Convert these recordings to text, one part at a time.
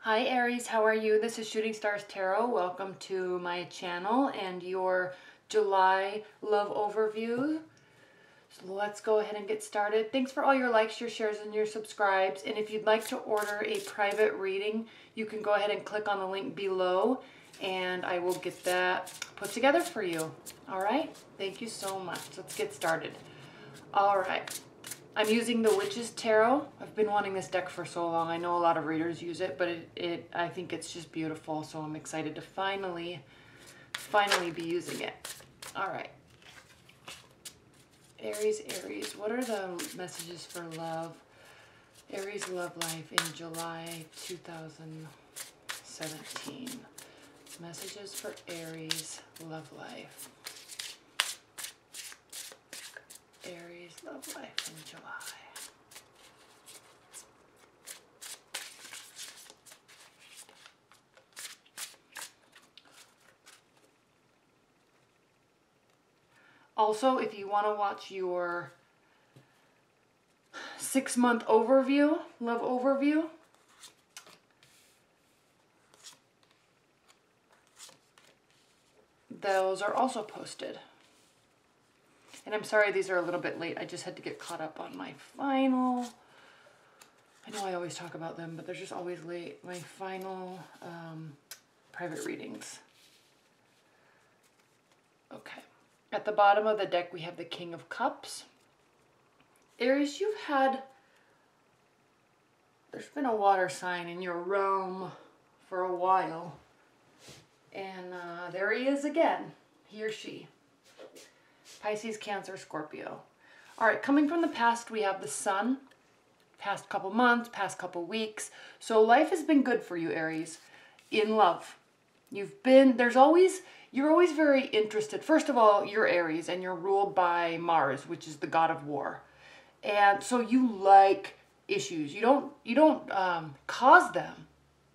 Hi Aries, how are you? This is Shooting Stars Tarot. Welcome to my channel and your July love overview. So let's go ahead and get started. Thanks for all your likes, your shares, and your subscribes. And if you'd like to order a private reading, you can go ahead and click on the link below and I will get that put together for you. All right? Thank you so much. Let's get started. All right. I'm using the Witch's Tarot. I've been wanting this deck for so long. I know a lot of readers use it, but I think it's just beautiful, so I'm excited to finally be using it. All right. Aries, what are the messages for love? Aries love life in July 2017. Messages for Aries love life. Aries love life in July. Also, if you want to watch your 6-month overview, love overview, those are also posted. And I'm sorry these are a little bit late. I just had to get caught up on my final, I know I always talk about them, but they're just always late. My final private readings. Okay. At the bottom of the deck, we have the King of Cups. Aries, there's been a water sign in your realm for a while. And there he is again, he or she. Pisces, Cancer, Scorpio. All right, coming from the past, we have the Sun. Past couple months, past couple weeks. So life has been good for you, Aries, in love. You're always very interested. First of all, you're Aries and you're ruled by Mars, which is the god of war. And so you like issues. You don't cause them.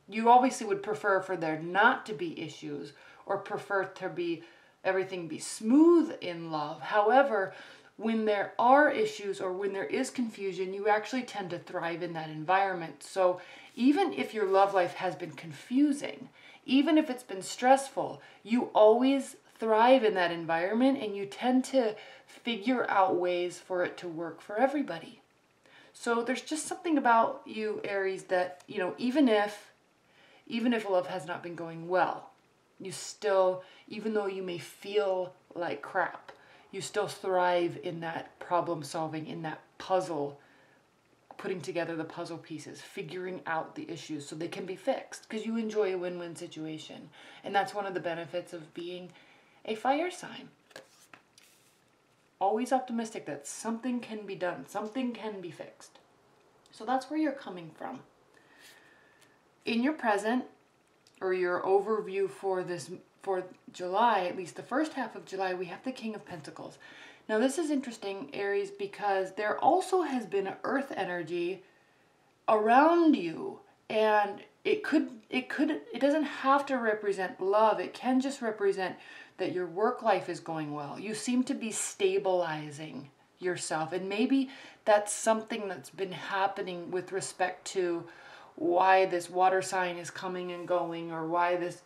You obviously would prefer for there not to be issues or prefer to be everything be smooth in love. However, when there are issues or when there is confusion, you actually tend to thrive in that environment. So even if your love life has been confusing, even if it's been stressful, you always thrive in that environment and you tend to figure out ways for it to work for everybody. So there's just something about you, Aries, that, you know, even if love has not been going well, you still, even though you may feel like crap, you still thrive in that problem solving, in that puzzle, putting together the puzzle pieces, figuring out the issues so they can be fixed, because you enjoy a win-win situation. And that's one of the benefits of being a fire sign. Always optimistic that something can be done, something can be fixed. So that's where you're coming from. In your present, or your overview for July, at least the first half of July, we have the King of Pentacles. Now this is interesting, Aries, because there also has been an earth energy around you, and it doesn't have to represent love. It can just represent that your work life is going well. You seem to be stabilizing yourself, and maybe that's something that's been happening with respect to why this water sign is coming and going, or why this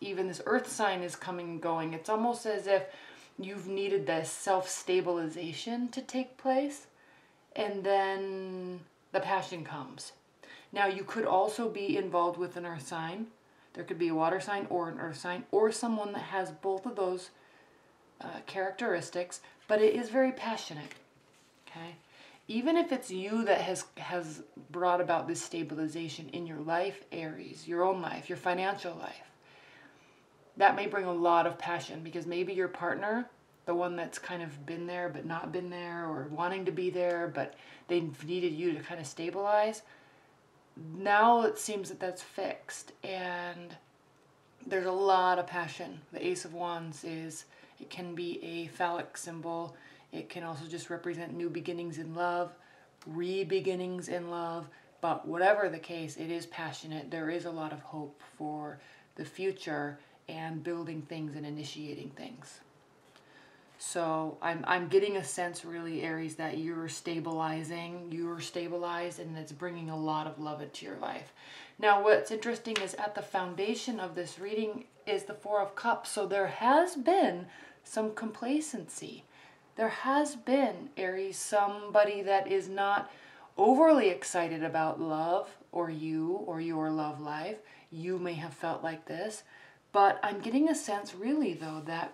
earth sign is coming and going. It's almost as if you've needed this self-stabilization to take place, and then the passion comes. Now you could also be involved with an earth sign. There could be a water sign or an earth sign, or someone that has both of those characteristics, but it is very passionate. Okay? Even if it's you that has brought about this stabilization in your life, Aries, your own life, your financial life, that may bring a lot of passion, because maybe your partner, the one that's kind of been there but not been there, or wanting to be there but they needed you to kind of stabilize, now it seems that that's fixed and there's a lot of passion. The Ace of Wands it can be a phallic symbol. It can also just represent new beginnings in love, re-beginnings in love, but whatever the case, it is passionate. There is a lot of hope for the future and building things and initiating things. So I'm getting a sense really, Aries, that you're stabilized, and it's bringing a lot of love into your life. Now, what's interesting is at the foundation of this reading is the Four of Cups. So there has been some complacency. There has been, Aries, somebody that is not overly excited about love or you or your love life. You may have felt like this, but I'm getting a sense really though that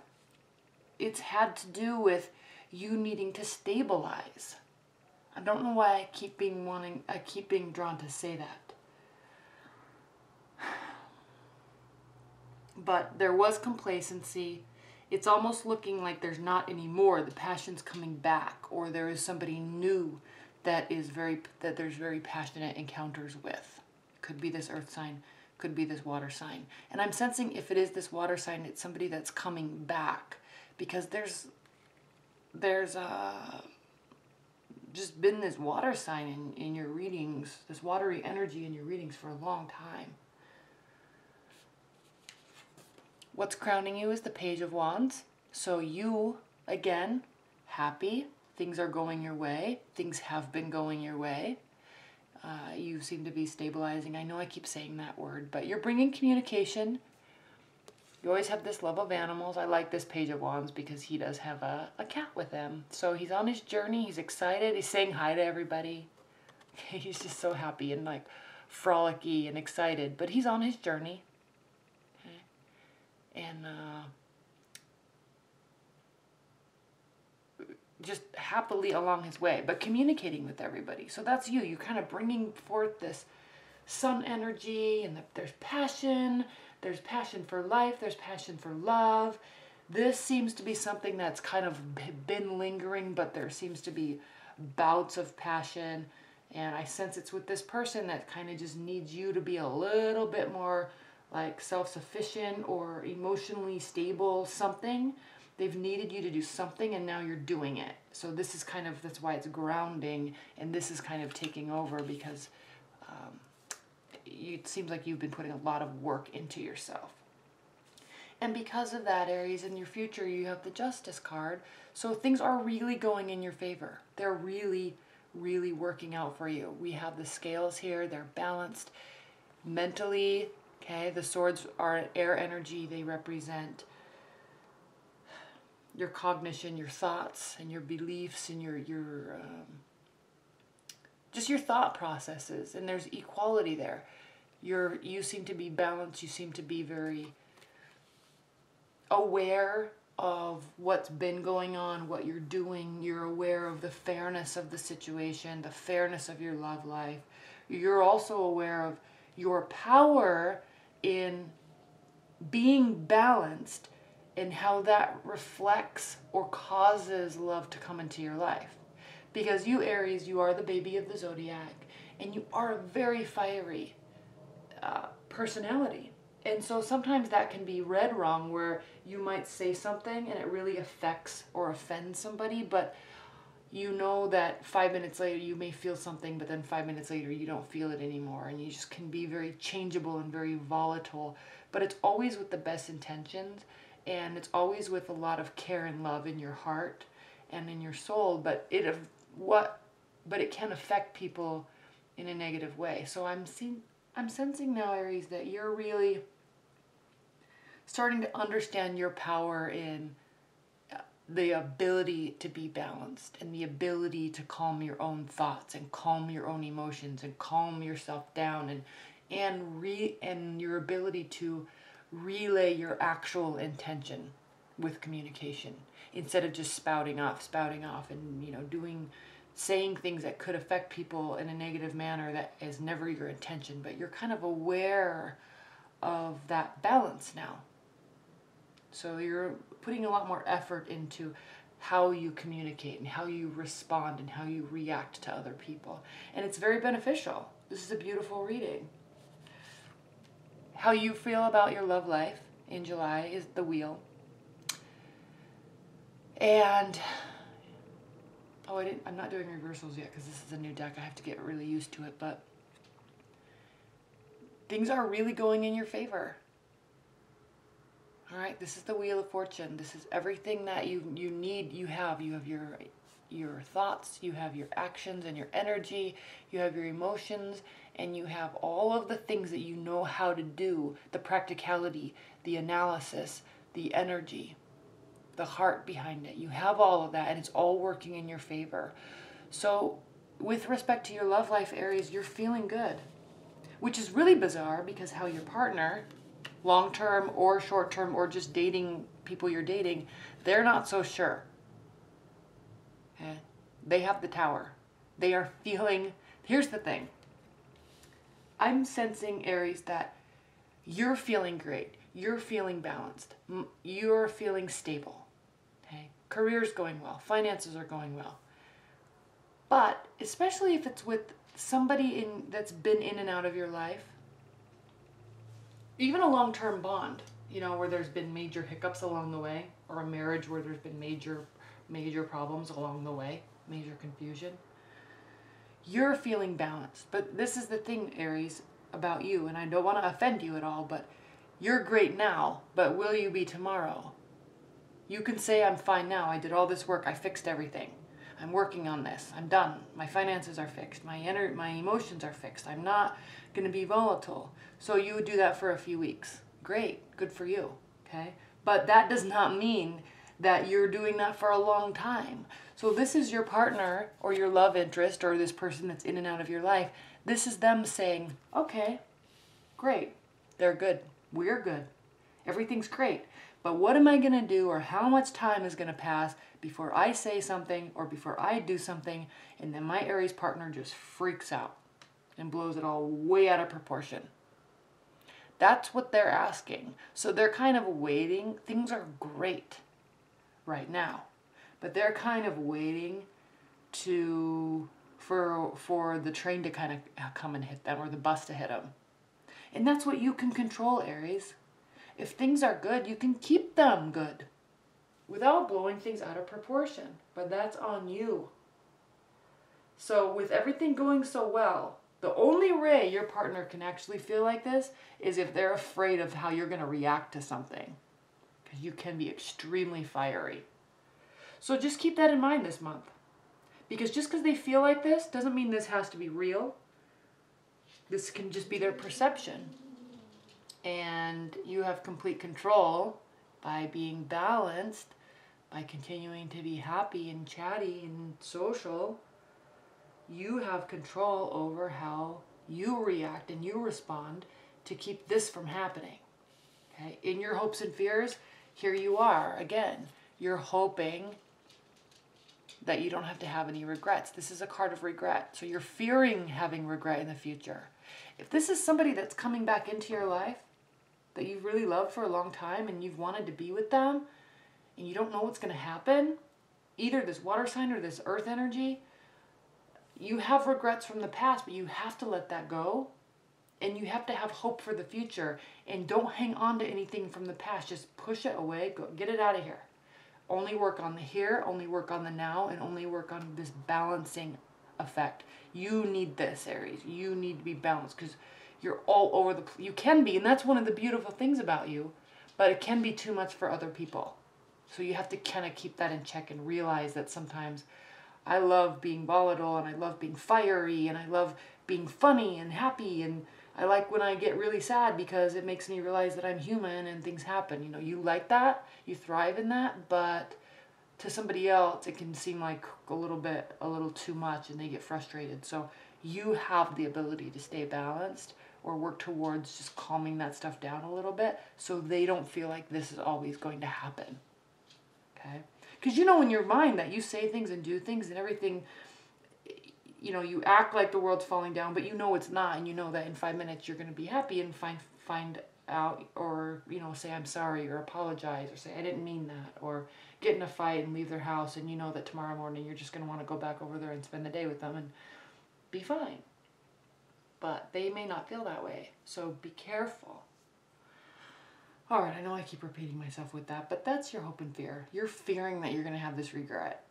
it's had to do with you needing to stabilize. I don't know why I keep being drawn to say that. But there was complacency. It's almost looking like there's not any more. The passion's coming back, or there is somebody new that there's very passionate encounters with. Could be this earth sign, could be this water sign. And I'm sensing if it is this water sign, it's somebody that's coming back. Because there's just been this water sign in your readings, this watery energy in your readings for a long time. What's crowning you is the Page of Wands. So you, again, happy. Things are going your way. Things have been going your way. You seem to be stabilizing. I know I keep saying that word, but you're bringing communication. You always have this love of animals. I like this Page of Wands because he does have a cat with him. So he's on his journey. He's excited. He's saying hi to everybody. He's just so happy and like frolicky and excited. But he's on his journey. Okay? And just happily along his way. But communicating with everybody. So that's you. You're kind of bringing forth this sun energy. And there's passion. There's passion for life. There's passion for love. This seems to be something that's kind of been lingering, but there seems to be bouts of passion. And I sense it's with this person that kind of just needs you to be a little bit more like self-sufficient or emotionally stable, something. They've needed you to do something and now you're doing it. So this is kind of, that's why it's grounding, and this is kind of taking over because it seems like you've been putting a lot of work into yourself. And because of that, Aries, in your future, you have the Justice card. So things are really going in your favor. They're really, really working out for you. We have the scales here. They're balanced mentally. Okay, the swords are air energy. They represent your cognition, your thoughts, and your beliefs, and just your thought processes. And there's equality there. You seem to be balanced. You seem to be very aware of what's been going on, what you're doing. You're aware of the fairness of the situation, the fairness of your love life. You're also aware of your power in being balanced and how that reflects or causes love to come into your life. Because you, Aries, you are the baby of the zodiac, and you are a very fiery personality. And so sometimes that can be read wrong, where you might say something and it really affects or offends somebody, but you know that 5 minutes later you may feel something, but then 5 minutes later you don't feel it anymore, and you just can be very changeable and very volatile. But it's always with the best intentions, and it's always with a lot of care and love in your heart and in your soul, but it can affect people in a negative way. So I'm sensing now, Aries, that you're really starting to understand your power in the ability to be balanced, and the ability to calm your own thoughts and calm your own emotions and calm yourself down, and your ability to relay your actual intention with communication instead of just spouting off and saying things that could affect people in a negative manner that is never your intention. But you're kind of aware of that balance now. So you're putting a lot more effort into how you communicate and how you respond and how you react to other people. And it's very beneficial. This is a beautiful reading. How you feel about your love life in July is the Wheel. And I'm not doing reversals yet because this is a new deck. I have to get really used to it, but things are really going in your favor. All right, this is the Wheel of Fortune. This is everything that you need. You have your thoughts, you have your actions and your energy, you have your emotions, and you have all of the things that you know how to do, the practicality, the analysis, the energy, the heart behind it. You have all of that, and it's all working in your favor. So with respect to your love life, Aries, you're feeling good, which is really bizarre because how your partner, long-term or short-term or just dating people you're dating, they're not so sure. Okay? They have the Tower. They are feeling, here's the thing. I'm sensing, Aries, that you're feeling great. You're feeling balanced. You're feeling stable. Okay? Career's going well. Finances are going well. But especially if it's with somebody that's been in and out of your life, even a long-term bond, you know, where there's been major hiccups along the way, or a marriage where there's been major problems along the way, major confusion, you're feeling balanced. But this is the thing, Aries, about you, and I don't want to offend you at all, but you're great now, but will you be tomorrow? You can say, I'm fine now. I did all this work. I fixed everything. I'm working on this. I'm done. My finances are fixed. My emotions are fixed. I'm not going to be volatile. So you would do that for a few weeks. Great. Good for you. Okay? But that does not mean that you're doing that for a long time. So this is your partner or your love interest or this person that's in and out of your life. This is them saying, okay, great. They're good. We're good. Everything's great. But what am I going to do, or how much time is going to pass before I say something or before I do something, and then my Aries partner just freaks out and blows it all way out of proportion? That's what they're asking. So they're kind of waiting. Things are great right now, but they're kind of waiting for the train to kind of come and hit them, or the bus to hit them. And that's what you can control, Aries. If things are good, you can keep them good without blowing things out of proportion. But that's on you. So with everything going so well, the only way your partner can actually feel like this is if they're afraid of how you're going to react to something. Because you can be extremely fiery. So just keep that in mind this month. Because just because they feel like this doesn't mean this has to be real. This can just be their perception. And you have complete control by being balanced, by continuing to be happy and chatty and social. You have control over how you react and you respond to keep this from happening. Okay? In your hopes and fears, here you are again. You're hoping that you don't have to have any regrets. This is a card of regret. So you're fearing having regret in the future. If this is somebody that's coming back into your life that you've really loved for a long time and you've wanted to be with them and you don't know what's going to happen, either this water sign or this earth energy, you have regrets from the past, but you have to let that go. And you have to have hope for the future. And don't hang on to anything from the past. Just push it away. Go, get it out of here. Only work on the here, only work on the now, and only work on this balancing effect. You need this, Aries. You need to be balanced because you're all over the place. You can be, and that's one of the beautiful things about you, but it can be too much for other people. So you have to kind of keep that in check and realize that sometimes I love being volatile, and I love being fiery, and I love being funny and happy, and I like when I get really sad because it makes me realize that I'm human and things happen. You know, you like that, you thrive in that, but to somebody else it can seem like a little too much and they get frustrated. So you have the ability to stay balanced or work towards just calming that stuff down a little bit so they don't feel like this is always going to happen. Okay? Because you know in your mind that you say things and do things and everything, you know, you act like the world's falling down, but you know it's not, and you know that in 5 minutes you're going to be happy and find out, or, you know, say I'm sorry or apologize or say I didn't mean that, or get in a fight and leave their house, and you know that tomorrow morning you're just going to want to go back over there and spend the day with them and be fine. But they may not feel that way, so be careful. All right, I know I keep repeating myself with that, but that's your hope and fear. You're fearing that you're going to have this regret.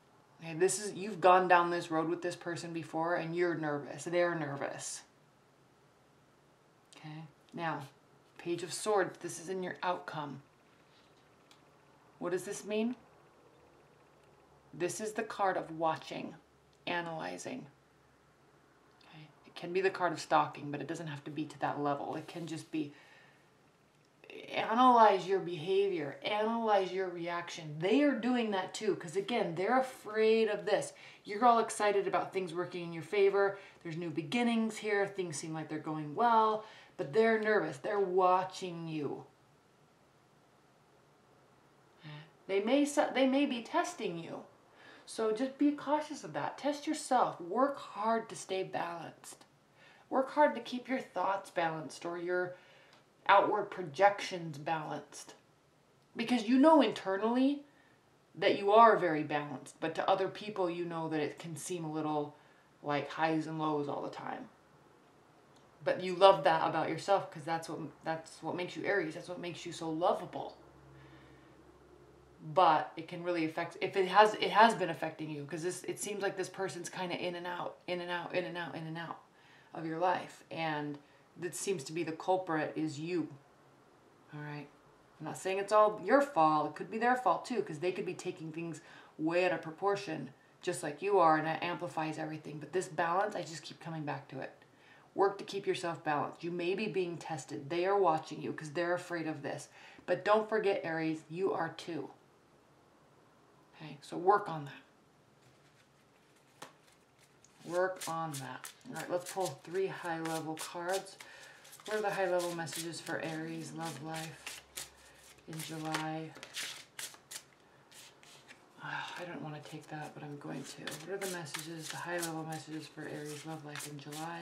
Okay, you've gone down this road with this person before and you're nervous. They're nervous. Okay, now, Page of Swords, this is in your outcome. What does this mean? This is the card of watching, analyzing. Okay? It can be the card of stalking, but it doesn't have to be to that level. It can just be analyze your behavior, analyze your reaction. They are doing that too, because again, they're afraid of this. You're all excited about things working in your favor. There's new beginnings here. Things seem like they're going well, but they're nervous. They're watching you. They may be testing you. So just be cautious of that. Test yourself. Work hard to stay balanced. Work hard to keep your thoughts balanced or your outward projections balanced. Because you know internally that you are very balanced, but to other people you know that it can seem a little like highs and lows all the time. But you love that about yourself because that's what makes you Aries. That's what makes you so lovable. But it can really affect, if it has been affecting you, because it seems like this person's kind of in and out of your life, and that seems to be the culprit is you. All right, I'm not saying it's all your fault. It could be their fault too, because they could be taking things way out of proportion, just like you are, and that amplifies everything. But this balance, I just keep coming back to it. Work to keep yourself balanced. You may be being tested. They are watching you because they're afraid of this. But don't forget, Aries, you are too. Okay, so work on that. Work on that. All right, let's pull 3 high-level cards. What are the high-level messages for Aries love life in July? I don't want to take that, but I'm going to. What are the messages, the high-level messages for Aries love life in July?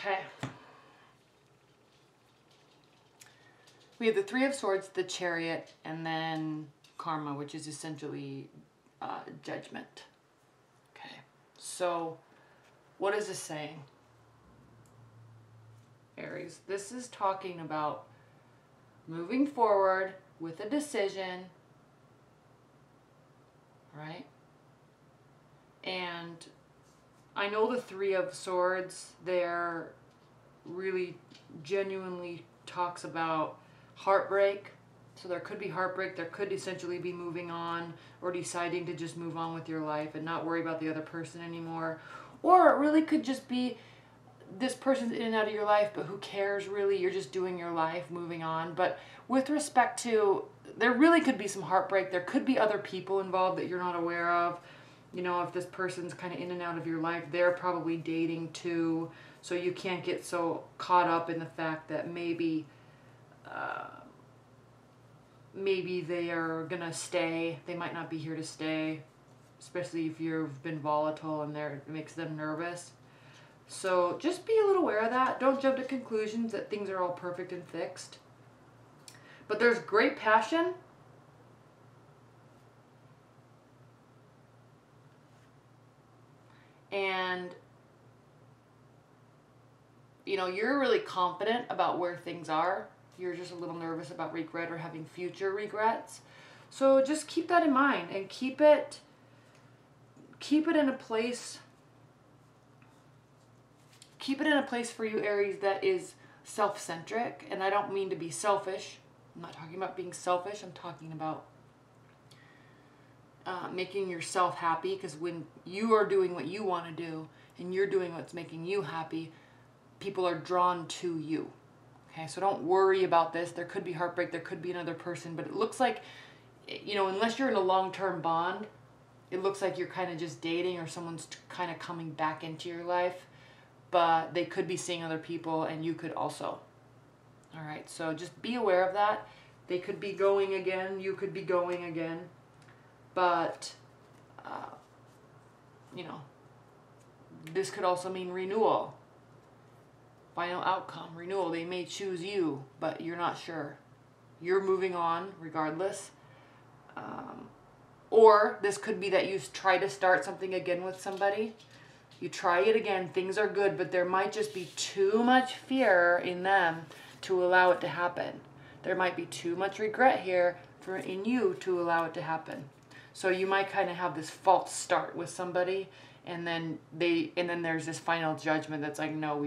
Okay. We have the 3 of Swords, the Chariot, and then Karma, which is essentially judgment. Okay. So, what is this saying, Aries? This is talking about moving forward with a decision, right? And I know the 3 of Swords, they're really genuinely talks about heartbreak. So there could be heartbreak. There could essentially be moving on or deciding to just move on with your life and not worry about the other person anymore. Or it really could just be this person's in and out of your life, but who cares really? You're just doing your life, moving on. But with respect to, there really could be some heartbreak. There could be other people involved that you're not aware of. You know, if this person's kind of in and out of your life, they're probably dating too. So you can't get so caught up in the fact that maybe they are going to stay. They might not be here to stay, especially if you've been volatile and it makes them nervous. So just be a little aware of that. Don't jump to conclusions that things are all perfect and fixed. But there's great passion. And, you know, you're really confident about where things are. You're just a little nervous about regret or having future regrets. So just keep that in mind and keep it in a place. Keep it in a place for you, Aries, that is self-centric. And I don't mean to be selfish. I'm not talking about being selfish. I'm talking about making yourself happy, because when you are doing what you want to do and you're doing what's making you happy, people are drawn to you. Okay, so don't worry about this. There could be heartbreak, there could be another person, but it looks like, you know, unless you're in a long-term bond, it looks like you're kind of just dating or someone's kind of coming back into your life, but they could be seeing other people and you could also. All right, so just be aware of that. They could be going again, you could be going again. But, you know, this could also mean renewal. Final outcome, renewal. They may choose you, but you're not sure. You're moving on regardless. Or this could be that you try to start something again with somebody. You try it again, things are good, but there might just be too much fear in them to allow it to happen. There might be too much regret here in you to allow it to happen. So you might kind of have this false start with somebody, and then there's this final judgment that's like, no,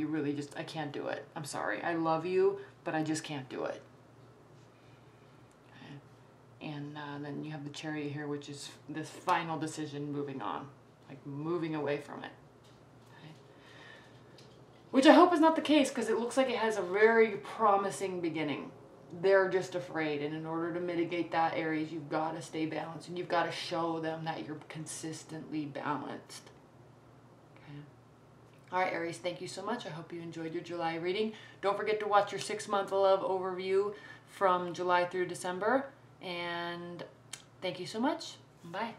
I can't do it. I'm sorry. I love you, but I just can't do it. Okay. And then you have the Chariot here, which is this final decision moving on, like moving away from it. Okay. Which I hope is not the case, because it looks like it has a very promising beginning. They're just afraid, and in order to mitigate that, Aries, you've got to stay balanced, and you've got to show them that you're consistently balanced. Okay. All right, Aries, thank you so much. I hope you enjoyed your July reading. Don't forget to watch your 6-month love overview from July through December, and thank you so much. Bye.